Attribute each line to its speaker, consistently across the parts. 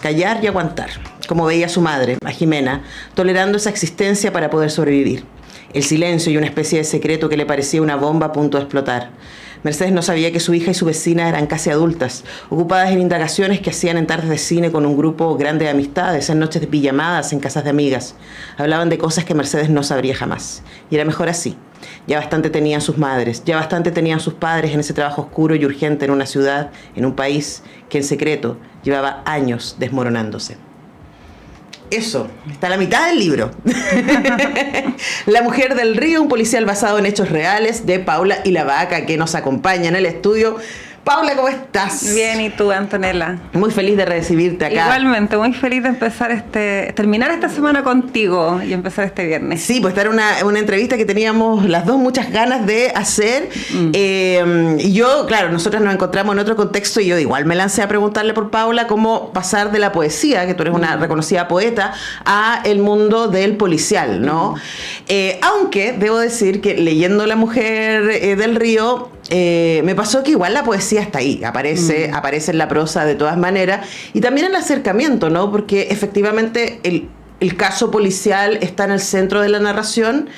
Speaker 1: callar y aguantar, como veía su madre, a Jimena, tolerando esa existencia para poder sobrevivir. El silencio y una especie de secreto que le parecía una bomba a punto de explotar. Mercedes no sabía que su hija y su vecina eran casi adultas, ocupadas en indagaciones que hacían en tardes de cine con un grupo grande de amistades, en noches de pijamadas, en casas de amigas. Hablaban de cosas que Mercedes no sabría jamás. Y era mejor así. Ya bastante tenían sus madres, ya bastante tenían sus padres en ese trabajo oscuro y urgente en una ciudad, en un país que en secreto llevaba años desmoronándose. Eso, está a la mitad del libro. La mujer del río, un policial basado en hechos reales, de Paula y la Vaca, que nos acompaña en el estudio. Paula, ¿cómo estás?
Speaker 2: Bien, ¿y tú, Antonella?
Speaker 1: Muy feliz de recibirte acá.
Speaker 2: Igualmente, muy feliz de empezar terminar esta semana contigo y empezar este viernes.
Speaker 1: Sí, pues esta era una entrevista que teníamos las dos muchas ganas de hacer. Y yo, claro, nosotras nos encontramos en otro contexto y yo igual me lancé a preguntarle por Paula cómo pasar de la poesía, que tú eres una reconocida poeta, a el mundo del policial, ¿no? Aunque debo decir que leyendo La mujer del río, me pasó que igual la poesía está ahí, aparece en la prosa de todas maneras, y también el acercamiento, ¿no? Porque efectivamente el caso policial está en el centro de la narración,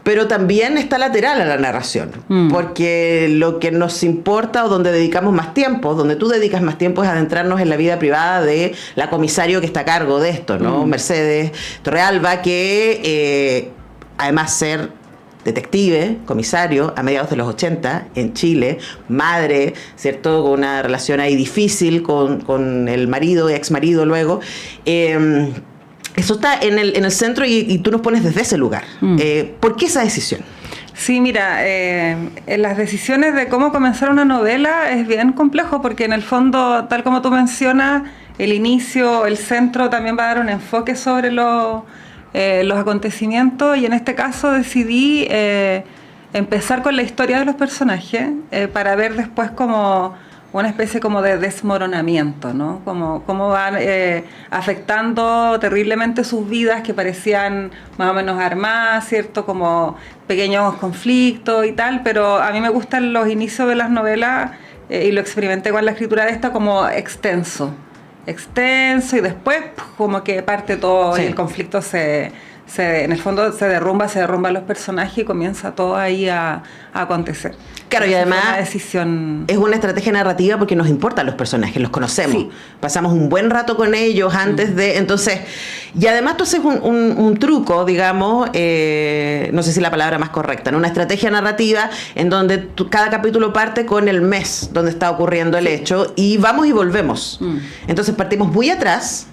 Speaker 1: pero también está lateral a la narración, porque lo que nos importa o donde dedicamos más tiempo, donde tú dedicas más tiempo es adentrarnos en la vida privada de la comisario que está a cargo de esto, ¿no? Mercedes Torrealba, que además ser detective, comisario, a mediados de los 80 en Chile, madre, ¿cierto? Con una relación ahí difícil con el marido, ex marido luego. Eso está en el centro y tú nos pones desde ese lugar. ¿Por qué esa decisión?
Speaker 2: Sí, mira, en las decisiones de cómo comenzar una novela es bien complejo porque en el fondo, tal como tú mencionas, el inicio, el centro también va a dar un enfoque sobre los acontecimientos, y en este caso decidí empezar con la historia de los personajes para ver después como una especie como de desmoronamiento, ¿no? Cómo van afectando terriblemente sus vidas, que parecían más o menos armadas, ¿cierto? Como pequeños conflictos y tal, pero a mí me gustan los inicios de las novelas y lo experimenté con la escritura de esta como extenso, y después como que parte todo, sí. Y el conflicto en el fondo se derrumban los personajes y comienza todo ahí a acontecer.
Speaker 1: Claro, y además
Speaker 2: una decisión...
Speaker 1: es una estrategia narrativa porque nos importan los personajes, los conocemos, sí. Pasamos un buen rato con ellos antes de... Entonces, y además tú haces un truco, digamos, no sé si la palabra más correcta, ¿no? Una estrategia narrativa en donde cada capítulo parte con el mes donde está ocurriendo el hecho y vamos y volvemos. Entonces partimos muy atrás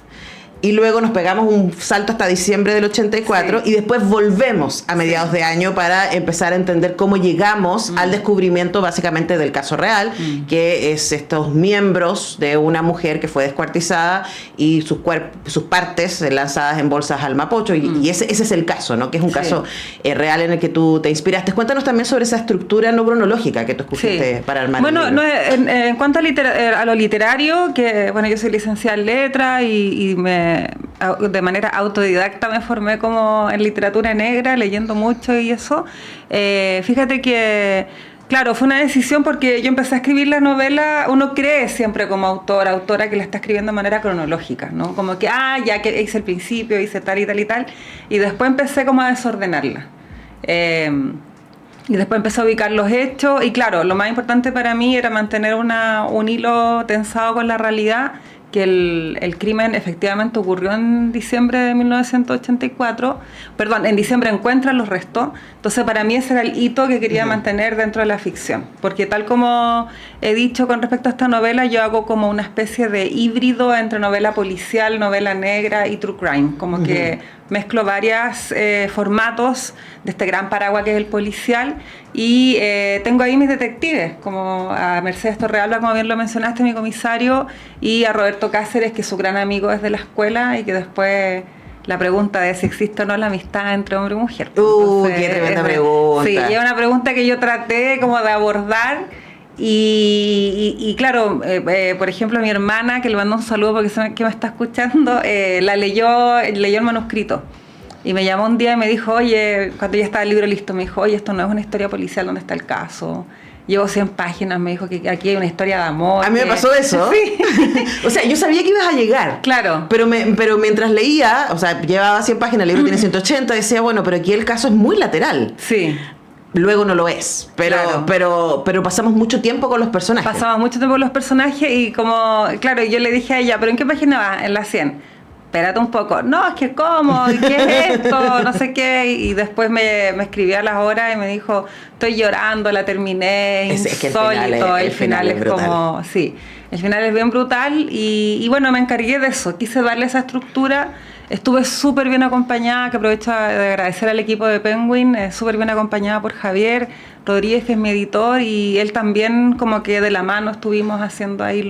Speaker 1: y luego nos pegamos un salto hasta diciembre del 84, sí. Y después volvemos a mediados de año para empezar a entender cómo llegamos al descubrimiento básicamente del caso real, que es estos miembros de una mujer que fue descuartizada y sus partes lanzadas en bolsas al Mapocho, y ese es el caso, ¿no? Que es un caso real en el que tú te inspiraste. Cuéntanos también sobre esa estructura no cronológica que tú escogiste para armar el libro.
Speaker 2: Bueno, en cuanto a lo literario, que bueno, yo soy licenciada en letras y de manera autodidacta me formé como en literatura negra, leyendo mucho y eso. Fíjate que, claro, fue una decisión porque yo empecé a escribir la novela, uno cree siempre como autora que la está escribiendo de manera cronológica, ¿no? Como que, ya que hice el principio, hice tal y tal y tal, y después empecé como a desordenarla. Y después empecé a ubicar los hechos, y claro, lo más importante para mí era mantener un hilo tensado con la realidad, que el crimen efectivamente ocurrió en diciembre de 1984, en diciembre encuentran los restos, entonces para mí ese era el hito que quería mantener dentro de la ficción, porque tal como he dicho con respecto a esta novela, yo hago como una especie de híbrido entre novela policial, novela negra y true crime, como que mezclo varios formatos de este gran paraguas que es el policial, y tengo ahí mis detectives, como a Mercedes Torrealba, como bien lo mencionaste, mi comisario, y a Roberto Cáceres, que es su gran amigo desde la escuela, y que después la pregunta de si existe o no la amistad entre hombre y mujer.
Speaker 1: Entonces, qué tremenda pregunta.
Speaker 2: Sí, y es una pregunta que yo traté como de abordar. Y claro, por ejemplo, mi hermana, que le mando un saludo porque sabe que me está escuchando, leyó el manuscrito. Y me llamó un día y me dijo, oye, cuando ya estaba el libro listo, me dijo, oye, esto no es una historia policial, ¿dónde está el caso? llevo 100 páginas, me dijo que aquí hay una historia de amor.
Speaker 1: A mí me pasó eso.
Speaker 2: Sí.
Speaker 1: O sea, yo sabía que ibas a llegar.
Speaker 2: Claro.
Speaker 1: Pero mientras leía, o sea, llevaba 100 páginas, el libro tiene 180, decía, bueno, pero aquí el caso es muy lateral.
Speaker 2: Sí.
Speaker 1: Luego no lo es, pero pasamos mucho tiempo con los personajes.
Speaker 2: Pasamos mucho tiempo con los personajes y como, claro, yo le dije a ella, ¿pero en qué página va? En la 100. Espérate un poco. No, es que ¿cómo? ¿Qué es esto? No sé qué. Y después me escribió a las horas y me dijo, estoy llorando, la terminé, insólito. El final es como, sí, el final es bien brutal y bueno, me encargué de eso. Quise darle esa estructura. Estuve súper bien acompañada, que aprovecho de agradecer al equipo de Penguin, súper bien acompañada por Javier Rodríguez, que es mi editor, y él también como que de la mano estuvimos haciendo ahí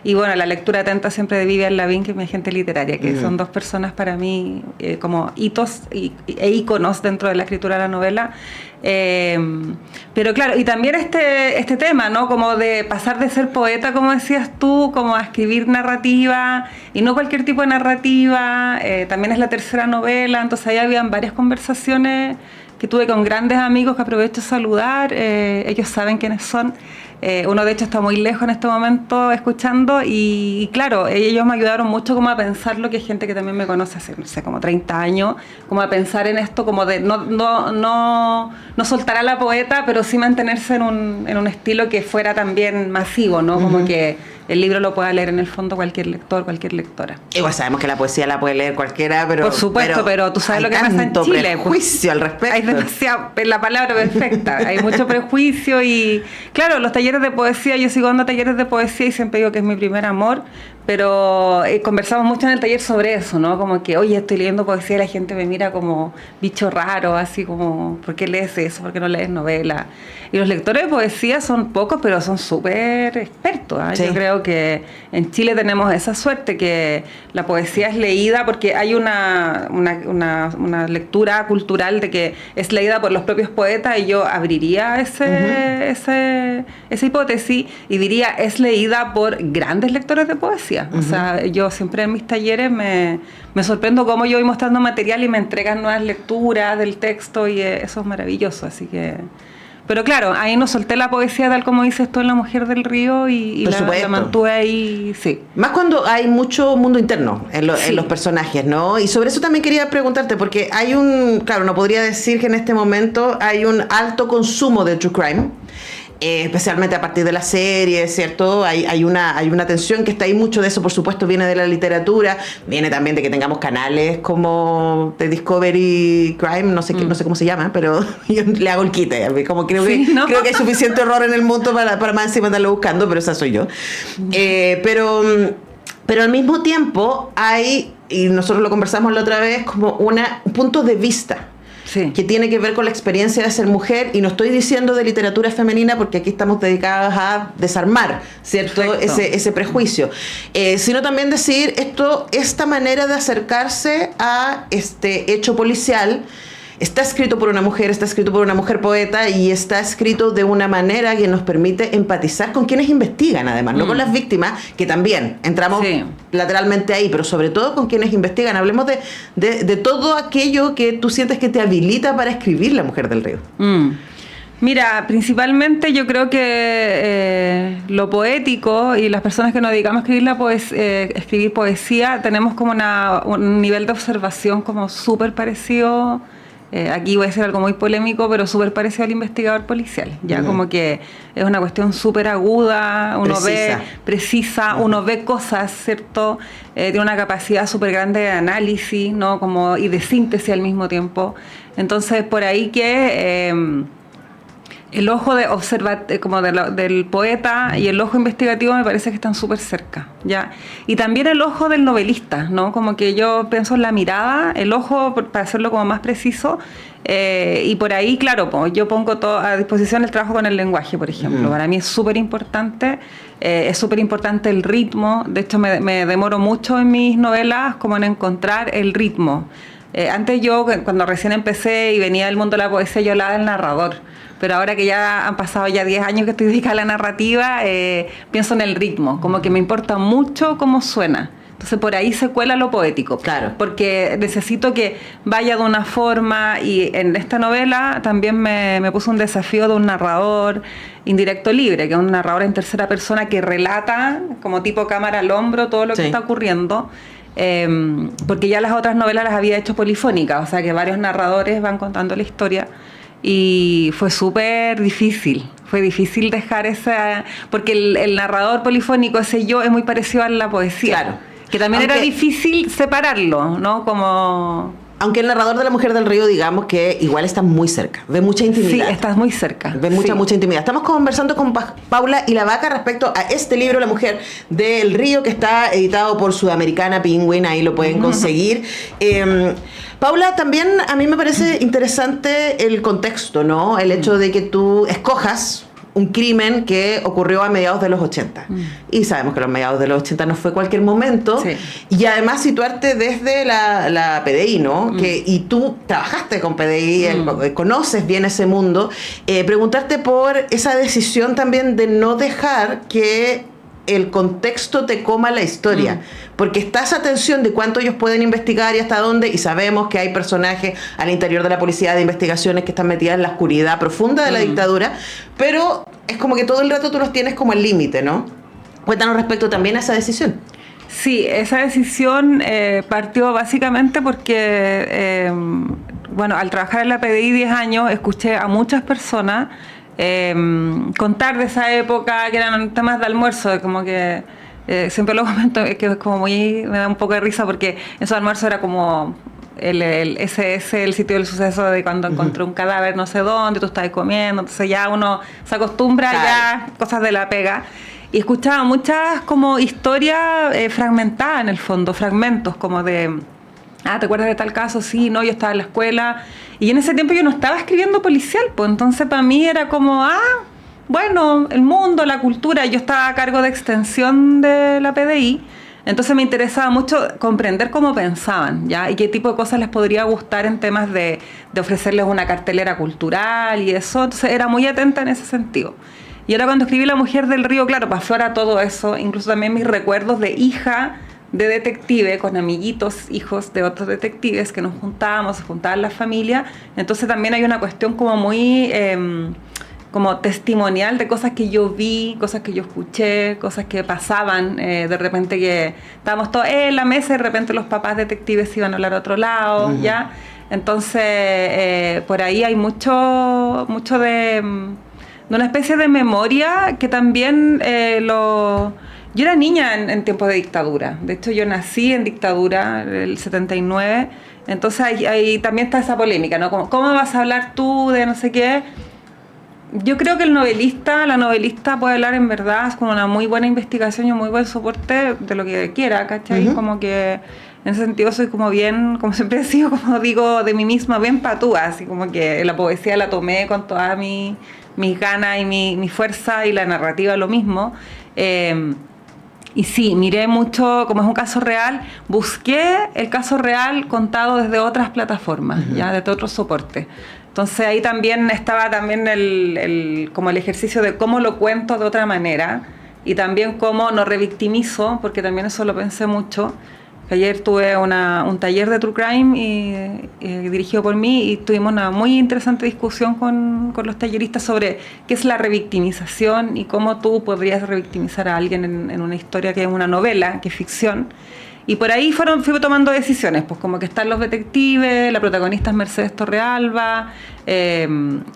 Speaker 2: y bueno, la lectura atenta siempre de Vivian Lavín, que es mi agente literaria, que son dos personas para mí como hitos e íconos dentro de la escritura de la novela. Pero claro, y también este tema, ¿no? Como de pasar de ser poeta, como decías tú, como a escribir narrativa, y no cualquier tipo de narrativa. También es la tercera novela, entonces ahí habían varias conversaciones que tuve con grandes amigos que aprovecho de saludar. Ellos saben quiénes son. Uno de hecho está muy lejos en este momento escuchando y claro, ellos me ayudaron mucho como a pensar lo que gente que también me conoce hace, no sé, como 30 años, como a pensar en esto como de no soltar a la poeta, pero sí mantenerse en un estilo que fuera también masivo, ¿no? Como que el libro lo pueda leer en el fondo cualquier lector, cualquier lectora.
Speaker 1: Igual sabemos que la poesía la puede leer cualquiera, pero...
Speaker 2: Por supuesto, pero tú sabes lo que pasa en Chile.
Speaker 1: Hay prejuicio al respecto.
Speaker 2: Hay demasiado, la palabra perfecta, hay mucho prejuicio y... Claro, los talleres de poesía, yo sigo dando talleres de poesía y siempre digo que es mi primer amor, pero conversamos mucho en el taller sobre eso, ¿no? Como que, oye, estoy leyendo poesía y la gente me mira como bicho raro, así como, ¿por qué lees eso? ¿Por qué no lees novela? Y los lectores de poesía son pocos, pero son súper expertos, ¿eh? Sí. Yo creo que en Chile tenemos esa suerte, que la poesía es leída porque hay una lectura cultural de que es leída por los propios poetas, y yo abriría esa hipótesis y diría, es leída por grandes lectores de poesía. O sea, yo siempre en mis talleres me sorprendo cómo yo voy mostrando material y me entregan nuevas lecturas del texto, y eso es maravilloso, así que... Pero claro, ahí no solté la poesía tal como dices tú en La Mujer del Río y la mantuve ahí, sí.
Speaker 1: Más cuando hay mucho mundo interno en los personajes, ¿no? Y sobre eso también quería preguntarte, porque hay claro, no podría decir que en este momento hay un alto consumo de true crime, especialmente a partir de la serie, ¿cierto? Hay una tensión que está ahí, mucho de eso por supuesto viene de la literatura, viene también de que tengamos canales como The Discovery Crime, no sé cómo se llama, pero yo le hago el quite, como creo que hay suficiente horror en el mundo para más encima andarlo buscando, pero esa soy yo. Pero al mismo tiempo hay, y nosotros lo conversamos la otra vez, como un punto de vista. Sí. Que tiene que ver con la experiencia de ser mujer, y no estoy diciendo de literatura femenina porque aquí estamos dedicados a desarmar, ¿cierto? Ese prejuicio, sino también decir esta manera de acercarse a este hecho policial está escrito por una mujer poeta, y está escrito de una manera que nos permite empatizar con quienes investigan, además, no con las víctimas, que también entramos lateralmente ahí, pero sobre todo con quienes investigan. Hablemos de todo aquello que tú sientes que te habilita para escribir La Mujer del Río.
Speaker 2: Mira, principalmente yo creo que lo poético, y las personas que nos dedicamos a escribir poesía, tenemos como un nivel de observación como súper parecido. Aquí voy a decir algo muy polémico, pero súper parecido al investigador policial. Ya como que es una cuestión súper aguda, precisa, uno ve cosas, ¿cierto? Tiene una capacidad súper grande de análisis, ¿no? Y de síntesis al mismo tiempo. Entonces, por ahí que... el ojo del poeta y el ojo investigativo me parece que están súper cerca, ¿ya? Y también el ojo del novelista, ¿no? Como que yo pienso en la mirada, el ojo, para hacerlo como más preciso, y por ahí, claro, yo pongo todo a disposición el trabajo con el lenguaje, por ejemplo. Para mí es súper importante el ritmo. De hecho, me demoro mucho en mis novelas como en encontrar el ritmo. Antes yo, cuando recién empecé y venía del mundo de la poesía, yo hablaba del narrador. Pero ahora que ya han pasado ya 10 años que estoy dedicada a la narrativa, pienso en el ritmo, como que me importa mucho cómo suena. Entonces por ahí se cuela lo poético.
Speaker 1: Claro.
Speaker 2: Porque necesito que vaya de una forma, y en esta novela también me puso un desafío de un narrador indirecto libre, que es un narrador en tercera persona que relata como tipo cámara al hombro todo lo que está ocurriendo. Porque ya las otras novelas las había hecho polifónicas, o sea que varios narradores van contando la historia. Y fue súper difícil. Fue difícil dejar esa... Porque el narrador polifónico, ese yo, es muy parecido a la poesía.
Speaker 1: Claro.
Speaker 2: Que también era difícil separarlo, ¿no? Como...
Speaker 1: Aunque el narrador de La Mujer del Río, digamos que igual está muy cerca, ve mucha intimidad.
Speaker 2: Sí, estás muy cerca.
Speaker 1: Ve mucha intimidad. Estamos conversando con Paula y la Vaca respecto a este libro, La Mujer del Río, que está editado por Sudamericana Penguin, ahí lo pueden conseguir. Paula, también a mí me parece interesante el contexto, ¿no? El hecho de que tú escojas un crimen que ocurrió a mediados de los 80. Y sabemos que los mediados de los 80 no fue cualquier momento.
Speaker 2: Sí.
Speaker 1: Y además situarte desde la PDI, ¿no? Y tú trabajaste con PDI, conoces bien ese mundo. Preguntarte por esa decisión también de no dejar que el contexto te coma la historia, porque está esa tensión de cuánto ellos pueden investigar y hasta dónde, y sabemos que hay personajes al interior de la policía de investigaciones que están metidas en la oscuridad profunda de la dictadura, pero es como que todo el rato tú los tienes como al límite, ¿no? Cuéntanos respecto también a esa decisión.
Speaker 2: Sí, esa decisión partió básicamente porque, bueno, al trabajar en la PDI 10 años, escuché a muchas personas contar de esa época, que eran temas de almuerzo, como que siempre lo comento, que es como muy, me da un poco de risa, porque esos almuerzos era como el SS, el sitio del suceso de cuando encontré un cadáver no sé dónde, tú estás comiendo, entonces ya uno se acostumbra, ya cosas de la pega. Y escuchaba muchas como historias fragmentadas en el fondo, fragmentos como de... ¿te acuerdas de tal caso? Sí, no, yo estaba en la escuela. Y en ese tiempo yo no estaba escribiendo policial, pues entonces para mí era como, bueno, el mundo, la cultura. Yo estaba a cargo de extensión de la PDI, entonces me interesaba mucho comprender cómo pensaban, ¿ya? Y qué tipo de cosas les podría gustar en temas de ofrecerles una cartelera cultural y eso. Entonces era muy atenta en ese sentido. Y ahora cuando escribí La Mujer del Río, claro, pasó ahora todo eso, incluso también mis recuerdos de hija de detective, con amiguitos, hijos de otros detectives que nos juntábamos, se juntaban la familia. Entonces también hay una cuestión como muy como testimonial de cosas que yo vi, cosas que yo escuché, cosas que pasaban, de repente que estábamos todos en la mesa y de repente los papás detectives iban a hablar a otro lado, ¿ya? Entonces por ahí hay mucho de una especie de memoria que también Yo era niña en tiempos de dictadura. De hecho, yo nací en dictadura, el 79. Entonces, ahí también está esa polémica, ¿no? ¿Cómo vas a hablar tú de no sé qué? Yo creo que la novelista puede hablar en verdad con una muy buena investigación y un muy buen soporte de lo que quiera, ¿cachai? Como que en ese sentido soy como bien, como siempre he sido, como digo de mí misma, bien patúa. Así como que la poesía la tomé con todas mis ganas y mi fuerza, y la narrativa lo mismo. Y sí, miré mucho, como es un caso real, busqué el caso real contado desde otras plataformas, ya desde otros soportes. Entonces ahí también estaba como el ejercicio de cómo lo cuento de otra manera, y también cómo no revictimizo, porque también eso lo pensé mucho. Ayer tuve un taller de True Crime dirigido por mí, y tuvimos una muy interesante discusión con los talleristas sobre qué es la revictimización y cómo tú podrías revictimizar a alguien en una historia que es una novela, que es ficción. Y por ahí fui tomando decisiones, pues como que están los detectives, la protagonista es Mercedes Torrealba,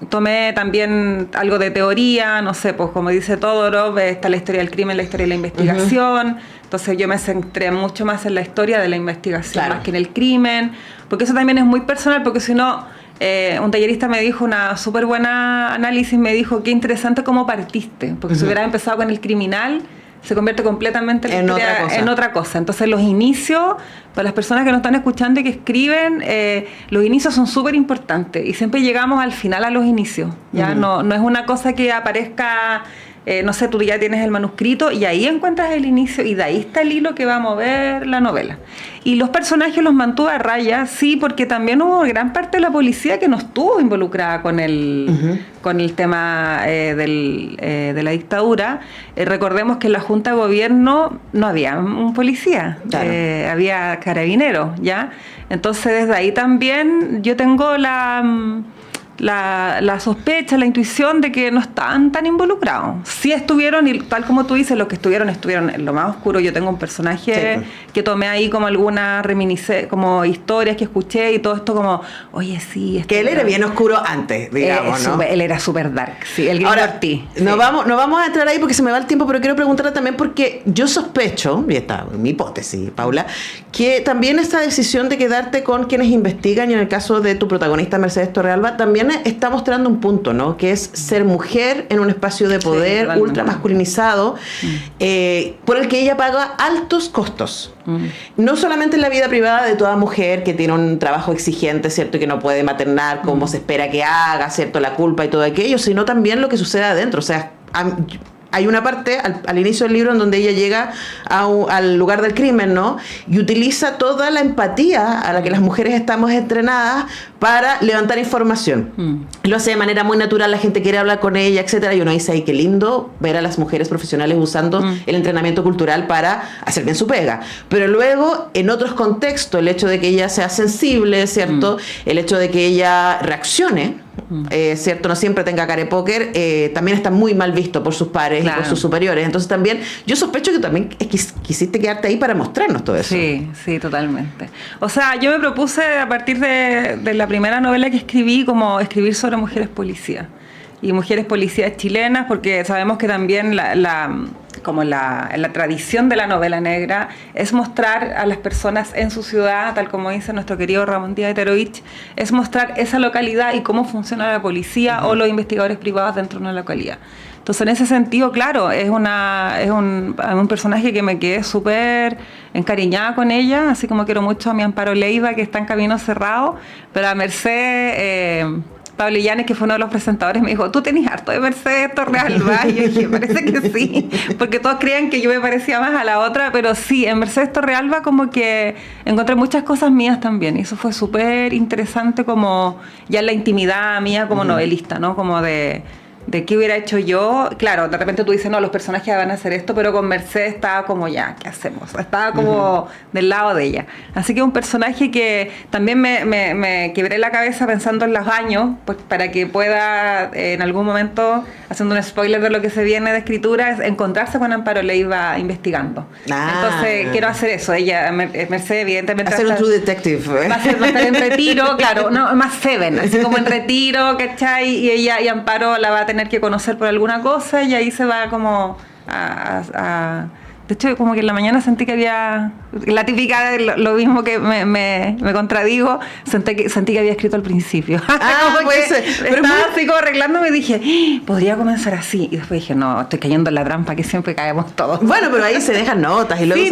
Speaker 2: tomé también algo de teoría, no sé, pues como dice Todorov, está la historia del crimen, la historia de la investigación. Entonces yo me centré mucho más en la historia de la investigación, más que en el crimen, porque eso también es muy personal, porque si no, un tallerista me dijo una súper buena análisis, me dijo, qué interesante cómo partiste, porque si hubieras empezado con el criminal, se convierte completamente en otra cosa. Entonces los inicios, para las personas que nos están escuchando y que escriben, los inicios son súper importantes, y siempre llegamos al final a los inicios, ¿ya? No es una cosa que aparezca no sé, tú ya tienes el manuscrito y ahí encuentras el inicio y de ahí está el hilo que va a mover la novela. Y los personajes los mantuvo a raya, sí, porque también hubo gran parte de la policía que no estuvo involucrada con el tema de la dictadura. Recordemos que en la Junta de Gobierno no había un policía,
Speaker 1: claro.
Speaker 2: Había carabineros, ¿ya? Entonces desde ahí también yo tengo la sospecha, la intuición de que no estaban tan involucrados. Sí estuvieron, y tal como tú dices, los que estuvieron en lo más oscuro. Yo tengo un personaje que tomé ahí como algunas como historias que escuché y todo esto como, oye, sí.
Speaker 1: Que él era bien oscuro antes, digamos, ¿no?
Speaker 2: Él era súper dark, sí. El Gringo Ortiz.
Speaker 1: No vamos a entrar ahí porque se me va el tiempo, pero quiero preguntarle también porque yo sospecho, y esta es mi hipótesis, Paula, que también esta decisión de quedarte con quienes investigan, y en el caso de tu protagonista Mercedes Torrealba, también está mostrando un punto, ¿no? Que es ser mujer en un espacio de poder ultra masculinizado, por el que ella paga altos costos. No solamente en la vida privada de toda mujer que tiene un trabajo exigente, ¿cierto? Y que no puede maternar como se espera que haga, ¿cierto? La culpa y todo aquello, sino también lo que sucede adentro. O sea, hay una parte al inicio del libro en donde ella llega al lugar del crimen, ¿no? Y utiliza toda la empatía a la que las mujeres estamos entrenadas para levantar información. Lo hace de manera muy natural, la gente quiere hablar con ella, etcétera. Y uno dice, ay, qué lindo ver a las mujeres profesionales usando el entrenamiento cultural para hacer bien su pega. Pero luego, en otros contextos, el hecho de que ella sea sensible, ¿cierto? El hecho de que ella reaccione, ¿cierto? No siempre tenga cara de póker, también está muy mal visto por sus pares, claro, y por sus superiores. Entonces también, yo sospecho que también quisiste quedarte ahí para mostrarnos todo eso.
Speaker 2: Sí, totalmente. O sea, yo me propuse a partir de la primera novela que escribí, como escribir sobre mujeres policías. Y mujeres policías chilenas, porque sabemos que también la tradición de la novela negra es mostrar a las personas en su ciudad, tal como dice nuestro querido Ramón Díaz de Terovich, es mostrar esa localidad y cómo funciona la policía o los investigadores privados dentro de una localidad. Entonces, en ese sentido, claro, es un personaje que me quedé súper encariñada con ella, así como quiero mucho a mi Amparo Leiva, que está en Camino Cerrado, pero a Mercedes... Pablo Illanes, que fue uno de los presentadores, me dijo, ¿tú tenés harto de Mercedes Torrealba? Y yo dije, parece que sí, porque todos creían que yo me parecía más a la otra, pero sí, en Mercedes Torrealba como que encontré muchas cosas mías también, y eso fue súper interesante como ya en la intimidad mía como novelista, ¿no? Como de qué hubiera hecho yo. Claro, de repente tú dices, no, los personajes van a hacer esto, pero con Mercedes estaba como, ya, ¿qué hacemos? Estaba como del lado de ella. Así que un personaje que también me quebré la cabeza pensando en los años, pues para que pueda en algún momento, haciendo un spoiler de lo que se viene de escritura, es encontrarse con Amparo Leiva investigando. Entonces quiero hacer eso. Ella, Mercedes, evidentemente...
Speaker 1: Hacer un True Detective.
Speaker 2: Va a estar en retiro, claro, no, más Seven, así como en retiro, ¿cachai? Y ella y Amparo la va a tener que conocer por alguna cosa y ahí se va como de hecho, como que en la mañana sentí que había la típica, lo mismo que me contradigo, sentí que había escrito al principio. Pero estaba así como arreglándome y dije, podría comenzar así. Y después dije, no, estoy cayendo en la trampa que siempre caemos todos.
Speaker 1: Bueno, pero ahí se dejan notas y luego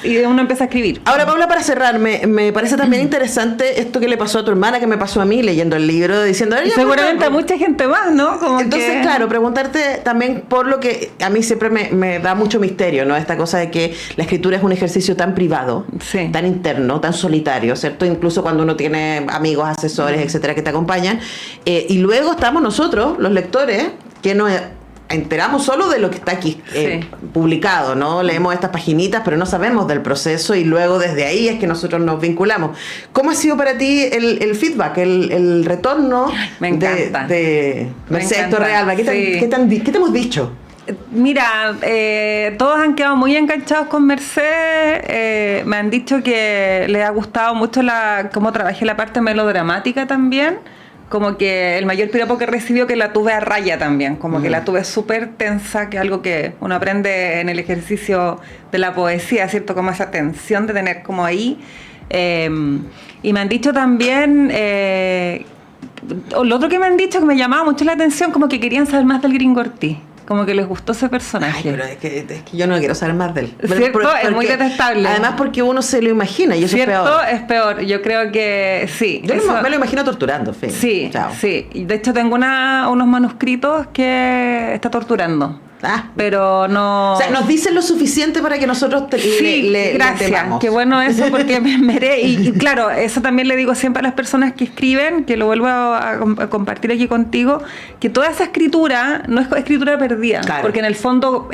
Speaker 2: y uno empieza a escribir.
Speaker 1: Ahora, Paula, para cerrar, me parece también interesante esto que le pasó a tu hermana, que me pasó a mí leyendo el libro, diciendo...
Speaker 2: Y seguramente a mucha gente más, ¿no?
Speaker 1: Entonces, claro, preguntarte también por lo que a mí siempre me da mucho misterio, ¿no? Esta cosa de que la escritura es un ejercicio tan privado, tan interno, tan solitario, ¿cierto? Incluso cuando uno tiene amigos, asesores, etcétera, que te acompañan. Y luego estamos nosotros, los lectores, que nos enteramos solo de lo que está aquí publicado, ¿no? Leemos estas paginitas, pero no sabemos del proceso y luego desde ahí es que nosotros nos vinculamos. ¿Cómo ha sido para ti el feedback, el retorno de Mercedes Torrealba? ¿Qué te hemos dicho?
Speaker 2: Mira, todos han quedado muy enganchados con Mercedes, me han dicho que les ha gustado mucho cómo trabajé la parte melodramática también, como que el mayor piropo que recibió que la tuve a raya también, como que la tuve súper tensa, que es algo que uno aprende en el ejercicio de la poesía, ¿cierto? Como esa tensión de tener como ahí. Y me han dicho también... lo otro que me han dicho que me llamaba mucho la atención, como que querían saber más del Gringo Ortiz. Como que les gustó ese personaje.
Speaker 1: Ay, pero es que yo no quiero saber más de él.
Speaker 2: ¿Cierto? Es muy detestable.
Speaker 1: Además porque uno se lo imagina y eso es peor.
Speaker 2: ¿Cierto? Es peor. Yo creo que sí.
Speaker 1: Yo me lo imagino torturando, fin.
Speaker 2: Sí, chao. Sí. De hecho tengo unos manuscritos que está torturando. pero no...
Speaker 1: O sea, nos dicen lo suficiente para que nosotros le
Speaker 2: gracias,
Speaker 1: temamos.
Speaker 2: qué bueno eso, porque y claro, eso también le digo siempre a las personas que escriben, que lo vuelvo a compartir aquí contigo, que toda esa escritura no es escritura perdida,
Speaker 1: claro.
Speaker 2: porque en el fondo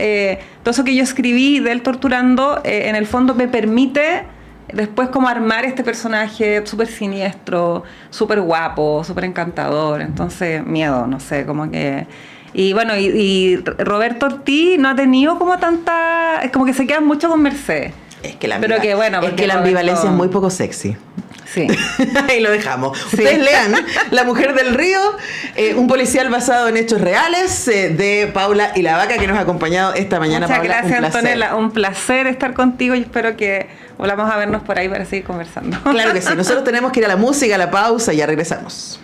Speaker 2: todo eso que yo escribí de él torturando, en el fondo me permite después como armar este personaje súper siniestro, súper guapo, súper encantador. Entonces, miedo, no sé, como que... Y bueno, y Roberto Ortiz no ha tenido como tanta... Es como que se queda mucho con Mercedes.
Speaker 1: Es que la,
Speaker 2: pero que, bueno,
Speaker 1: es que la ambivalencia es muy poco sexy.
Speaker 2: Sí.
Speaker 1: Ahí lo dejamos.
Speaker 2: Sí.
Speaker 1: Ustedes lean La Mujer del Río, un policial basado en hechos reales, de Paula y la Vaca, que nos ha acompañado esta mañana.
Speaker 2: Muchas
Speaker 1: Paula,
Speaker 2: gracias,
Speaker 1: un placer.
Speaker 2: Antonella. Un placer estar contigo y espero que volvamos a vernos por ahí para seguir conversando.
Speaker 1: Claro que sí. Nosotros tenemos que ir a la música, a la pausa y ya regresamos.